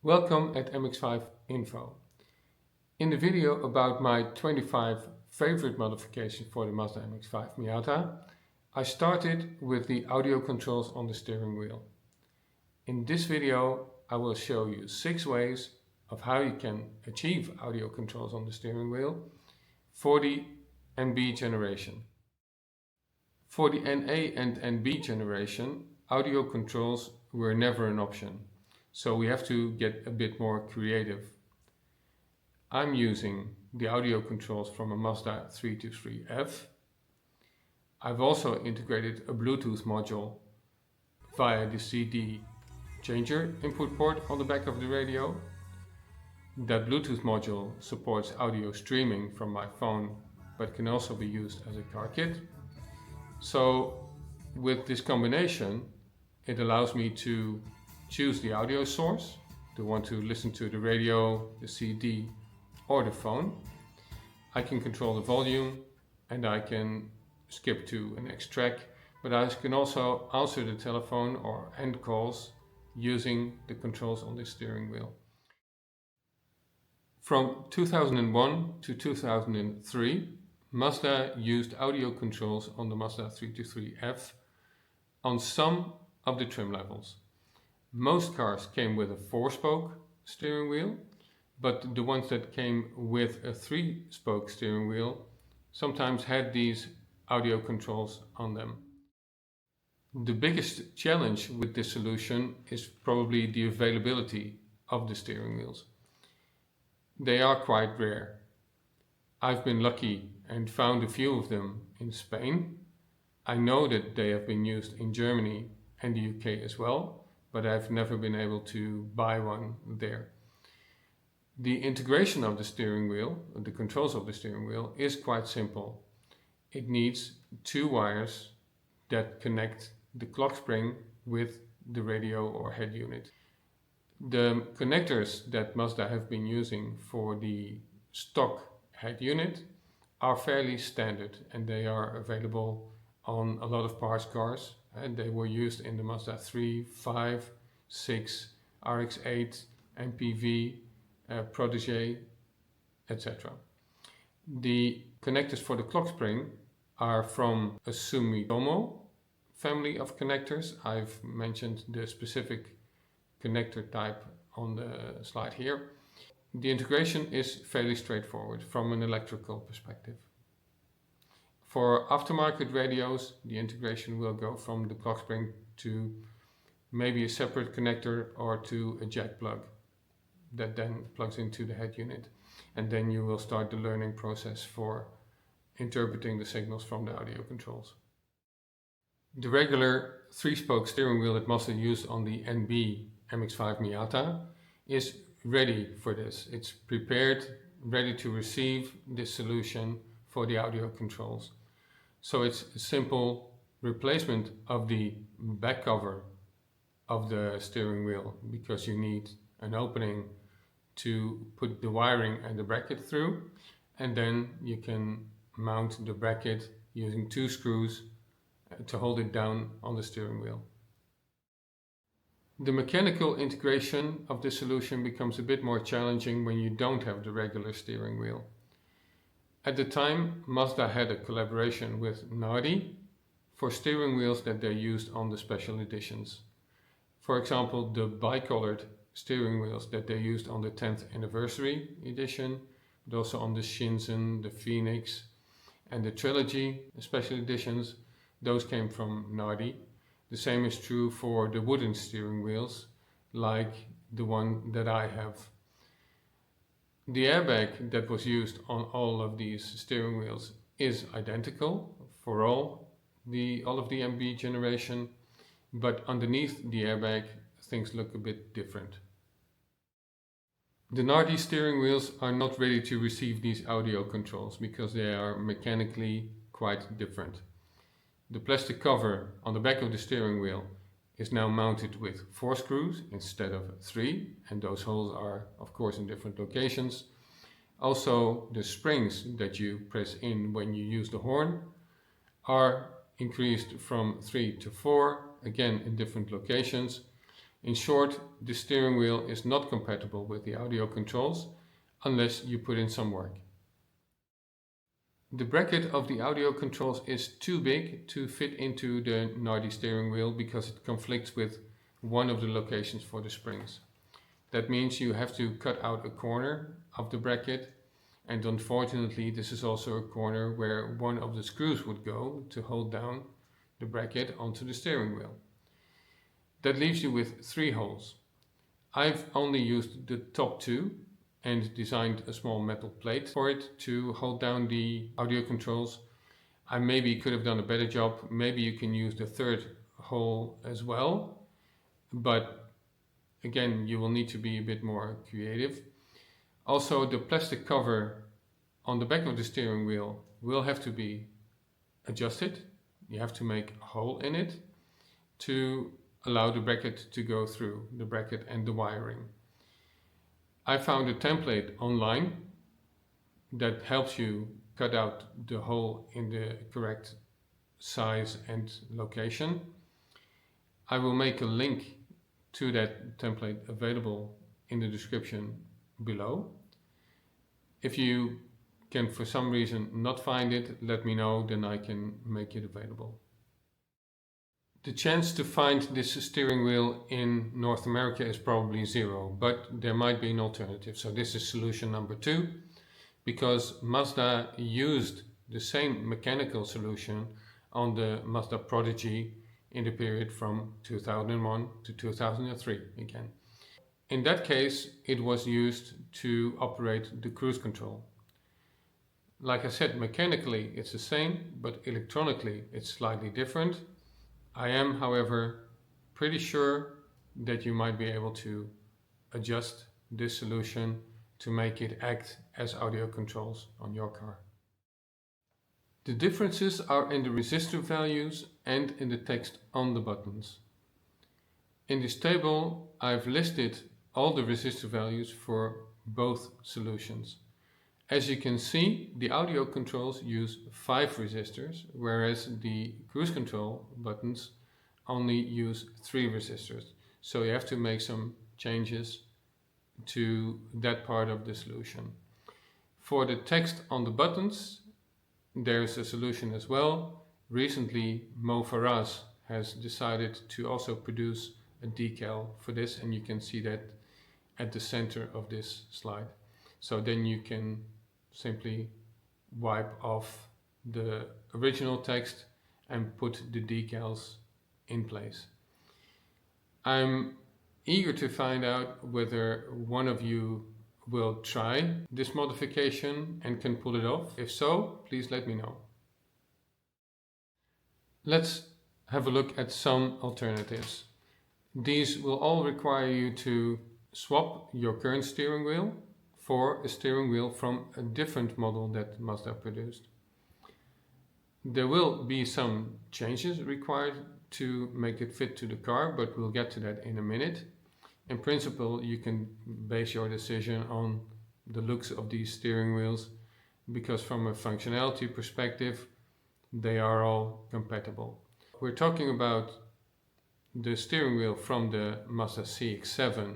Welcome at MX-5 Info. In the video about my 25 favorite modifications for the Mazda MX-5 Miata, I started with the audio controls on the steering wheel. In this video, I will show you 6 ways of how you can achieve audio controls on the steering wheel for the NB generation. For the NA and NB generation, audio controls were never an option. So we have to get a bit more creative. I'm using the audio controls from a Mazda 323F. I've also integrated a Bluetooth module via the CD changer input port on the back of the radio. That Bluetooth module supports audio streaming from my phone, but can also be used as a car kit. So with this combination, it allows me to choose the audio source, to want to listen to the radio, the CD or the phone. I can control the volume and I can skip to an next track, but I can also answer the telephone or end calls using the controls on the steering wheel. From 2001 to 2003, Mazda used audio controls on the Mazda 323F on some of the trim levels. Most cars came with a 4-spoke steering wheel, but the ones that came with a 3-spoke steering wheel sometimes had these audio controls on them. The biggest challenge with this solution is probably the availability of the steering wheels. They are quite rare. I've been lucky and found a few of them in Spain. I know that they have been used in Germany and the UK as well, but I've never been able to buy one there. The integration of the steering wheel, the controls of the steering wheel, is quite simple. It needs 2 wires that connect the clock spring with the radio or head unit. The connectors that Mazda have been using for the stock head unit are fairly standard and they are available on a lot of parts cars, and they were used in the Mazda 3, 5, 6, RX-8, MPV, Protege, etc. The connectors for the clock spring are from a Sumitomo family of connectors. I've mentioned the specific connector type on the slide here. The integration is fairly straightforward from an electrical perspective. For aftermarket radios, the integration will go from the clock spring to maybe a separate connector or to a jack plug that then plugs into the head unit. And then you will start the learning process for interpreting the signals from the audio controls. The regular 3-spoke steering wheel that Mazda used on the NB MX-5 Miata is ready for this. It's prepared, ready to receive this solution for the audio controls. So it's a simple replacement of the back cover of the steering wheel, because you need an opening to put the wiring and the bracket through, and then you can mount the bracket using 2 screws to hold it down on the steering wheel. The mechanical integration of this solution becomes a bit more challenging when you don't have the regular steering wheel. At the time, Mazda had a collaboration with Nardi for steering wheels that they used on the special editions. For example, the bicolored steering wheels that they used on the 10th anniversary edition, but also on the Shenzhen, the Phoenix and the Trilogy special editions, those came from Nardi. The same is true for the wooden steering wheels, like the one that I have. The airbag that was used on all of these steering wheels is identical for all of the MB generation, but underneath the airbag things look a bit different. The Nardi steering wheels are not ready to receive these audio controls because they are mechanically quite different. The plastic cover on the back of the steering wheel is now mounted with 4 screws instead of 3, and those holes are of course in different locations. Also, the springs that you press in when you use the horn are increased from 3 to 4, again in different locations. In short, the steering wheel is not compatible with the audio controls unless you put in some work. The bracket of the audio controls is too big to fit into the Nardi steering wheel because it conflicts with one of the locations for the springs. That means you have to cut out a corner of the bracket, and unfortunately this is also a corner where one of the screws would go to hold down the bracket onto the steering wheel. That leaves you with 3 holes. I've only used the top 2 and designed a small metal plate for it to hold down the audio controls. I maybe could have done a better job. Maybe you can use the 3rd hole as well, but again, you will need to be a bit more creative. Also, the plastic cover on the back of the steering wheel will have to be adjusted. You have to make a hole in it to allow the bracket to go through, the bracket and the wiring. I found a template online that helps you cut out the hole in the correct size and location. I will make a link to that template available in the description below. If you can for some reason not find it, let me know, then I can make it available. The chance to find this steering wheel in North America is probably 0, but there might be an alternative. So this is solution number 2, because Mazda used the same mechanical solution on the Mazda Protege in the period from 2001 to 2003 again. In that case, it was used to operate the cruise control. Like I said, mechanically it's the same, but electronically it's slightly different. I am, however, pretty sure that you might be able to adjust this solution to make it act as audio controls on your car. The differences are in the resistor values and in the text on the buttons. In this table, I've listed all the resistor values for both solutions. As you can see, the audio controls use 5 resistors, whereas the cruise control buttons only use 3 resistors. So you have to make some changes to that part of the solution. For the text on the buttons, there's a solution as well. Recently, Mo Faraz has decided to also produce a decal for this, and you can see that at the center of this slide. So then you can simply wipe off the original text and put the decals in place. I'm eager to find out whether one of you will try this modification and can pull it off. If so, please let me know. Let's have a look at some alternatives. These will all require you to swap your current steering wheel for a steering wheel from a different model that Mazda produced. There will be some changes required to make it fit to the car, but we'll get to that in a minute. In principle, you can base your decision on the looks of these steering wheels, because from a functionality perspective, they are all compatible. We're talking about the steering wheel from the Mazda CX-7,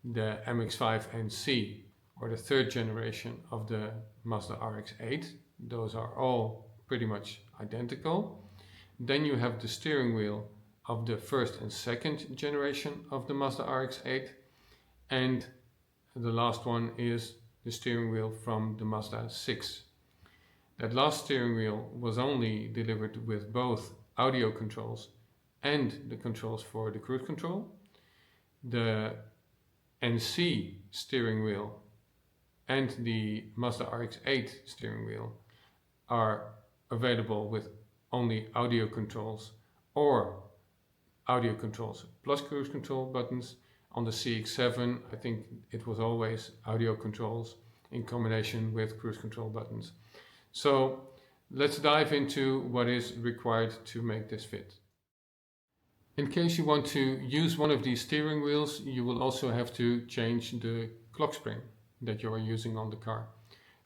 the MX-5 NC, or the 3rd generation of the Mazda RX-8. Those are all pretty much identical. Then you have the steering wheel of the 1st and 2nd generation of the Mazda RX-8, and the last one is the steering wheel from the Mazda 6. That last steering wheel was only delivered with both audio controls and the controls for the cruise control. The NC steering wheel and the Mazda RX-8 steering wheel are available with only audio controls or audio controls plus cruise control buttons. On the CX-7, I think it was always audio controls in combination with cruise control buttons. So let's dive into what is required to make this fit. In case you want to use one of these steering wheels, you will also have to change the clock spring that you are using on the car.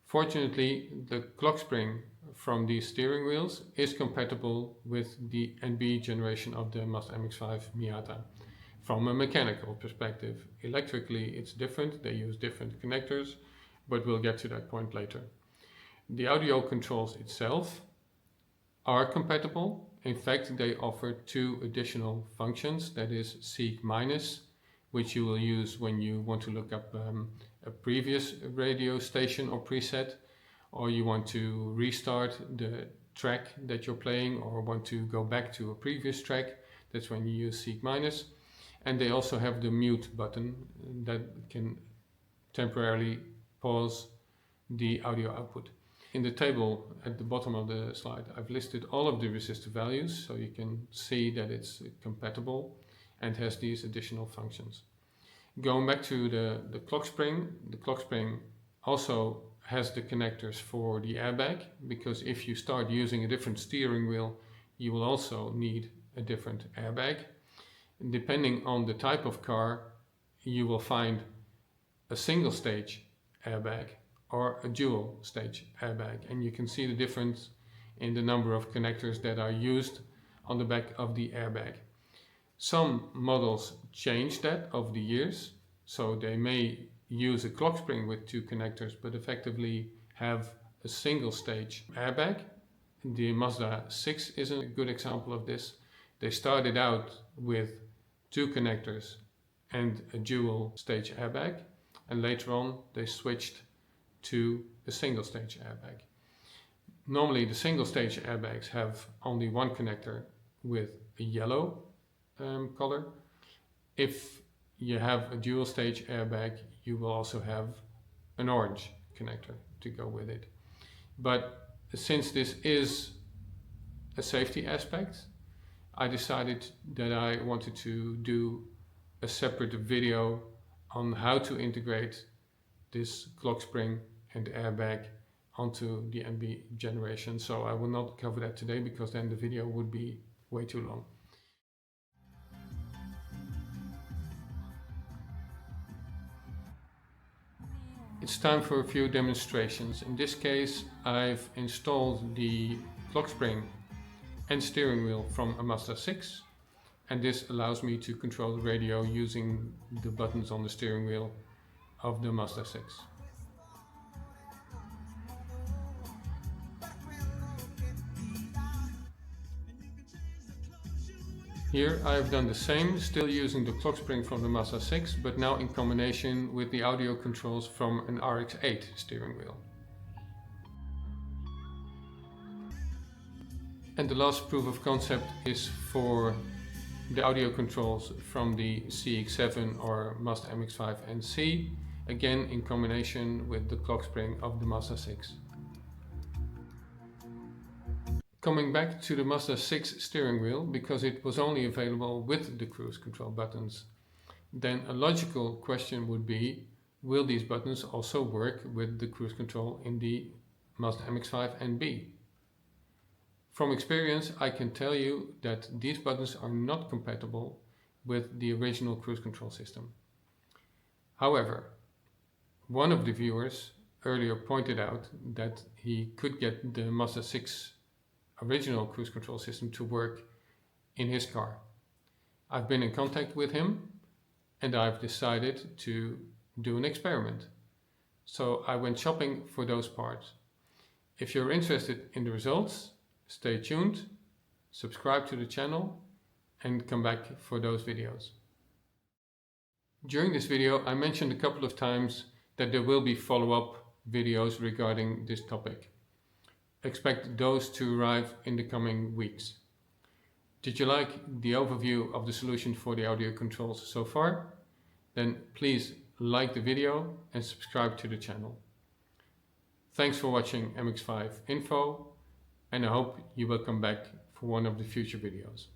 Fortunately, the clock spring from these steering wheels is compatible with the NB generation of the Mazda MX-5 Miata. from a mechanical perspective. Electrically it's different, they use different connectors, but we'll get to that point later. The audio controls itself are compatible. In fact, they offer two additional functions, that is seek minus, which you will use when you want to look up a previous radio station or preset, or you want to restart the track that you're playing or want to go back to a previous track. That's when you use seek minus. And they also have the mute button that can temporarily pause the audio output. In the table at the bottom of the slide, I've listed all of the resistor values, so you can see that it's compatible and has these additional functions. Going back to the clock spring also has the connectors for the airbag, because if you start using a different steering wheel, you will also need a different airbag. Depending on the type of car, you will find a single stage airbag or a dual stage airbag, and you can see the difference in the number of connectors that are used on the back of the airbag. Some models change that over the years, so they may use a clock spring with two connectors but effectively have a single stage airbag. The Mazda 6 is a good example of this. They started out with two connectors and a dual stage airbag, and later on they switched to a single stage airbag. Normally the single stage airbags have only one connector with a yellow color. If you have a dual stage airbag, you will also have an orange connector to go with it. But since this is a safety aspect, I decided that I wanted to do a separate video on how to integrate this clock spring and airbag onto the NB generation. So I will not cover that today, because then the video would be way too long. It's time for a few demonstrations. In this case, I've installed the clock spring and steering wheel from a Mazda 6, and this allows me to control the radio using the buttons on the steering wheel of the Mazda 6. Here I have done the same, still using the clock spring from the Mazda 6, but now in combination with the audio controls from an RX-8 steering wheel. And the last proof of concept is for the audio controls from the CX-7 or Mazda MX-5 NB, again in combination with the clock spring of the Mazda 6. Coming back to the Mazda 6 steering wheel, because it was only available with the cruise control buttons, then a logical question would be, will these buttons also work with the cruise control in the Mazda MX-5 NB? From experience, I can tell you that these buttons are not compatible with the original cruise control system. However, one of the viewers earlier pointed out that he could get the Mazda 6 original cruise control system to work in his car. I've been in contact with him and I've decided to do an experiment. So I went shopping for those parts. If you're interested in the results, stay tuned, subscribe to the channel and come back for those videos. During this video I mentioned a couple of times that there will be follow-up videos regarding this topic. Expect those to arrive in the coming weeks. Did you like the overview of the solution for the audio controls so far? Then please like the video and subscribe to the channel. Thanks for watching MX-5 Info, and I hope you will come back for one of the future videos.